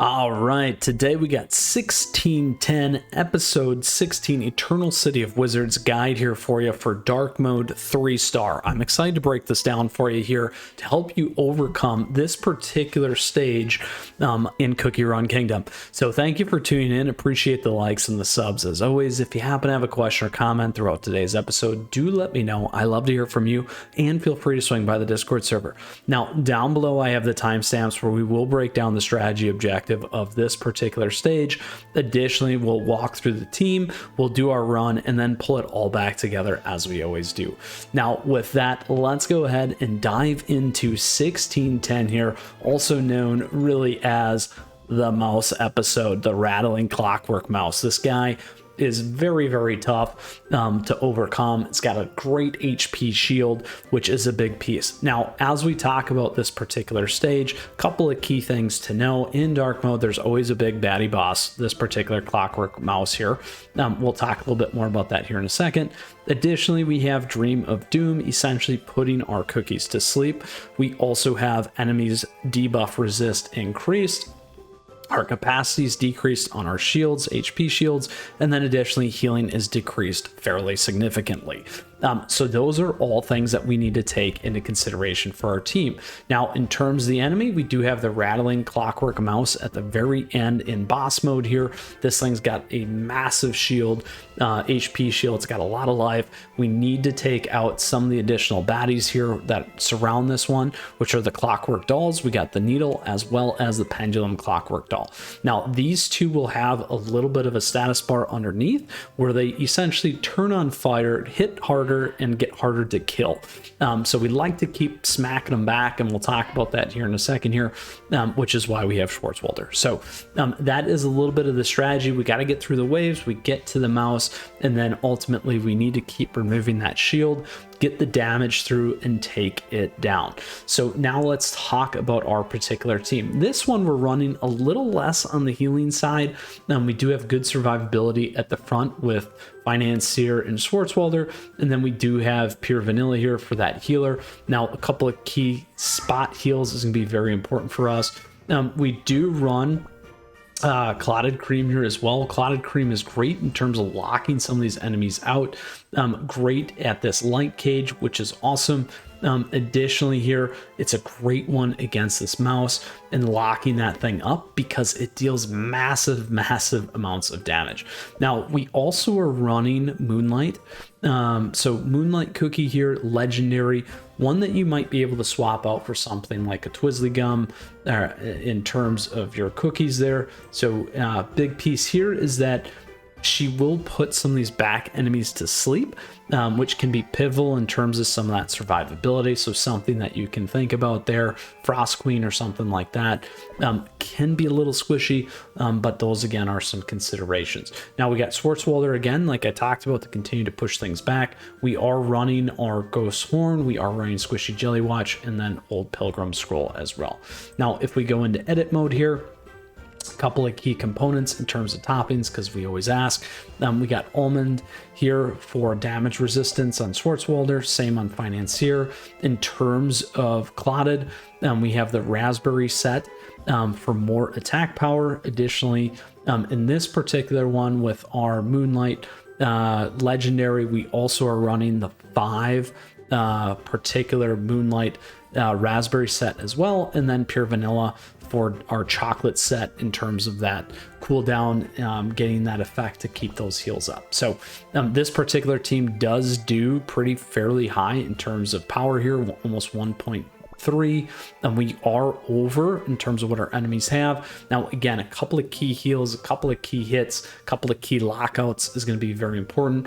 All right, today we got 1610, episode 16, Eternal City of Wizards guide here for you for Dark Mode 3-star. I'm excited to break this down for you here to help you overcome this particular stage in CookieRun Kingdom. So thank you for tuning in. Appreciate the likes and the subs. As always, if you happen to have a question or comment throughout today's episode, do let me know. I love to hear from you, and feel free to swing by the Discord server. Now, down below, I have the timestamps where we will break down the strategy objective of this particular stage. Additionally, we'll walk through the team, we'll do our run, and then pull it all back together as we always do. Now, with that, let's go ahead and dive into 1610 here, also known really as the mouse episode, the rattling clockwork mouse. This guy is very, very tough to overcome. It's got a great HP shield, which is a big piece. Now, as we talk about this particular stage, a couple of key things to know. In dark mode, there's always a big baddie boss, this particular clockwork mouse here. We'll talk a little bit more about that here in a second. Additionally, we have Dream of Doom, essentially putting our cookies to sleep. We also have enemies debuff resist increased. Our capacity is decreased on our shields, HP shields, and then additionally healing is decreased fairly significantly. So those are all things that we need to take into consideration for our team. Now, in terms of the enemy, we do have the rattling clockwork mouse at the very end in boss mode here. This thing's got a massive shield, HP shield. It's got a lot of life. We need to take out some of the additional baddies here that surround this one, which are the clockwork dolls. We got the needle as well as the pendulum clockwork doll. Now, these two will have a little bit of a status bar underneath where they essentially turn on fire, hit harder, and get harder to kill. So we like to keep smacking them back, and we'll talk about that here in a second here, which is why we have Schwarzwalder. So that is a little bit of the strategy. We got to get through the waves, we get to the mouse, and then ultimately we need to keep removing that shield, get the damage through, and take it down. So now let's talk about our particular team. This one, we're running a little less on the healing side. We do have good survivability at the front with Financier and Schwarzwalder, and then we do have Pure Vanilla here for that healer. Now, a couple of key spot heals is going to be very important for us. We do run Clotted Cream here as well. Clotted Cream is great in terms of locking some of these enemies out. Great at this light cage, which is awesome. Additionally here, it's a great one against this mouse and locking that thing up because it deals massive amounts of damage. Now, we also are running Moonlight. So Moonlight Cookie here, legendary, one that you might be able to swap out for something like a Twizzly Gum in terms of your cookies there. So big piece here is that she will put some of these back enemies to sleep, which can be pivotal in terms of some of that survivability. So something that you can think about there, Frost Queen or something like that, can be a little squishy, but those again are some considerations. Now we got Schwarzwalder again, like I talked about, to continue to push things back. We are running our Ghost Horn, we are running Squishy Jelly Watch, and then Old Pilgrim Scroll as well. Now, if we go into edit mode here, couple of key components in terms of toppings, because we always ask. We got Almond here for damage resistance on Schwarzwalder, same on Financier. In terms of Clotted, we have the Raspberry set for more attack power. Additionally, in this particular one with our Moonlight legendary, we also are running the 5 particular Moonlight Raspberry set as well, and then Pure Vanilla for our chocolate set in terms of that cooldown, getting that effect to keep those heals up. So this particular team does do pretty fairly high in terms of power here, almost 1.3, and we are over in terms of what our enemies have. Now, again, a couple of key heals, a couple of key hits, a couple of key lockouts is going to be very important.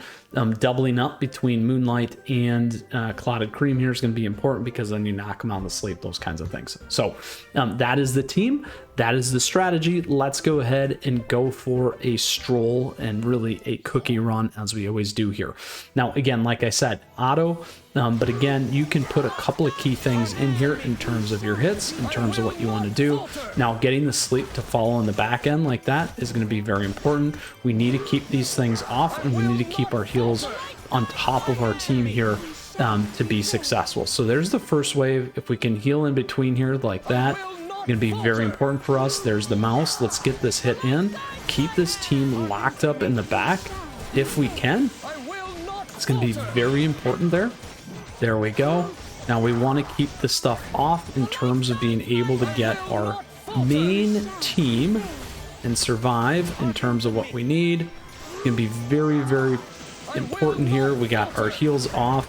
Doubling up between Moonlight and Clotted Cream here is going to be important, because then you knock them out of sleep, those kinds of things. So that is the team. That is the strategy. Let's go ahead and go for a stroll and really a cookie run, as we always do here. Now, again, like I said, auto, but again, you can put a couple of key things in here in terms of your hits, in terms of what you want to do. Now, getting the sleep to follow on the back end like that is going to be very important. We need to keep these things off, and we need to keep our heals on top of our team here to be successful. So there's the first wave. If we can heal in between here like that, Going to be very important for us. There's the mouse. Let's get this hit in. Keep this team locked up in the back if we can. It's going to be very important there. There we go. Now we want to keep this stuff off in terms of being able to get our main team and survive in terms of what we need. It's going to be very, very important here. We got our heals off.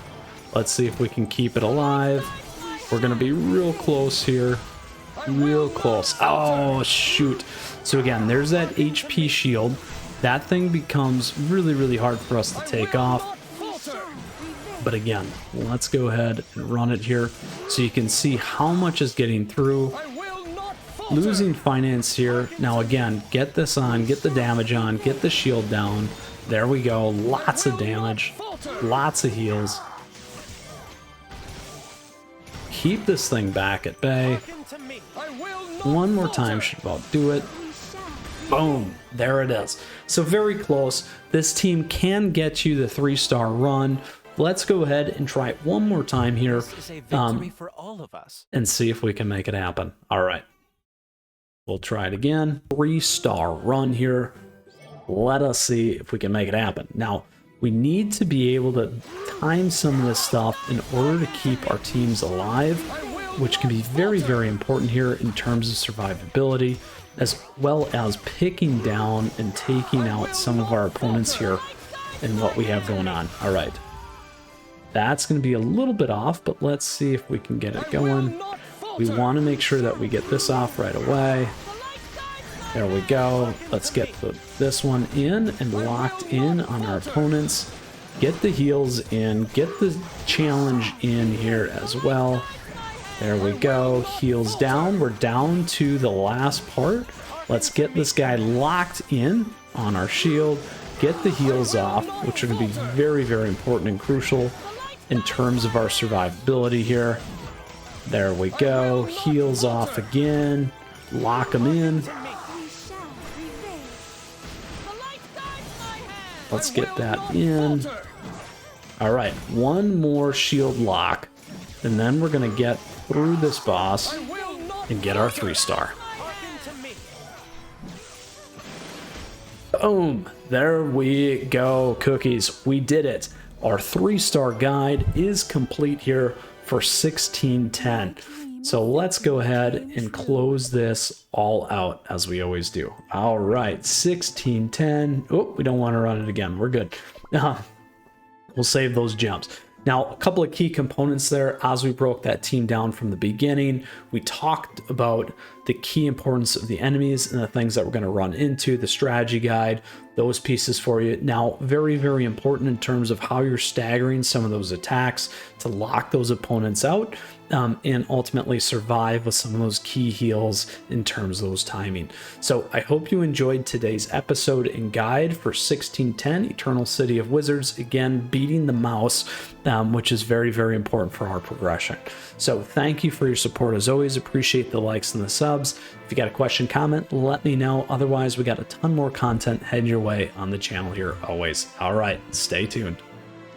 Let's see if we can keep it alive. We're going to be real close here. Real close. Oh, shoot. So again, there's that HP shield. That thing becomes really, really hard for us to take off. But again, let's go ahead and run it here so you can see how much is getting through. Losing finance here. Now again, get this on, get the damage on, get the shield down. There we go. Lots of damage. Lots of heals. Keep this thing back at bay. One more time should about do it. Boom. There it is. So very close. This team can get you the 3-star run. Let's go ahead and try it one more time here for all of us. and see if we can make it happen. All right. We'll try it again. 3-star run here. Let us see if we can make it happen. Now, we need to be able to time some of this stuff in order to keep our teams alive, which can be very, very important here in terms of survivability, as well as picking down and taking out some of our opponents here and what we have going on. All right. That's going to be a little bit off, but let's see if we can get it going. We want to make sure that we get this off right away. There we go. Let's get this one in and locked in on our opponents. Get the heals in. Get the challenge in here as well. There we go. Heals down. We're down to the last part. Let's get this guy locked in on our shield. Get the heals off, which are going to be very, very important and crucial in terms of our survivability here. There we go. Heals off again. Lock them in. Let's get that in. All right, one more shield lock, and then we're going to get through this boss and get our 3-star. Boom! There we go, cookies. We did it. Our 3-star guide is complete here for 1610. So let's go ahead and close this all out as we always do. All right, 1610. Oh, we don't want to run it again. We're good. We'll save those gems. Now, a couple of key components there as we broke that team down from the beginning. We talked about the key importance of the enemies and the things that we're going to run into, the strategy guide, those pieces for you. Now, very, very important in terms of how you're staggering some of those attacks to lock those opponents out and ultimately survive with some of those key heals in terms of those timing. So I hope you enjoyed today's episode and guide for 1610 Eternal City of Wizards. Again, beating the mouse, which is very, very important for our progression. So thank you for your support as always. Appreciate the likes and the subs. If you got a question, comment, let me know. Otherwise, we got a ton more content heading your way on the channel here always. All right, stay tuned.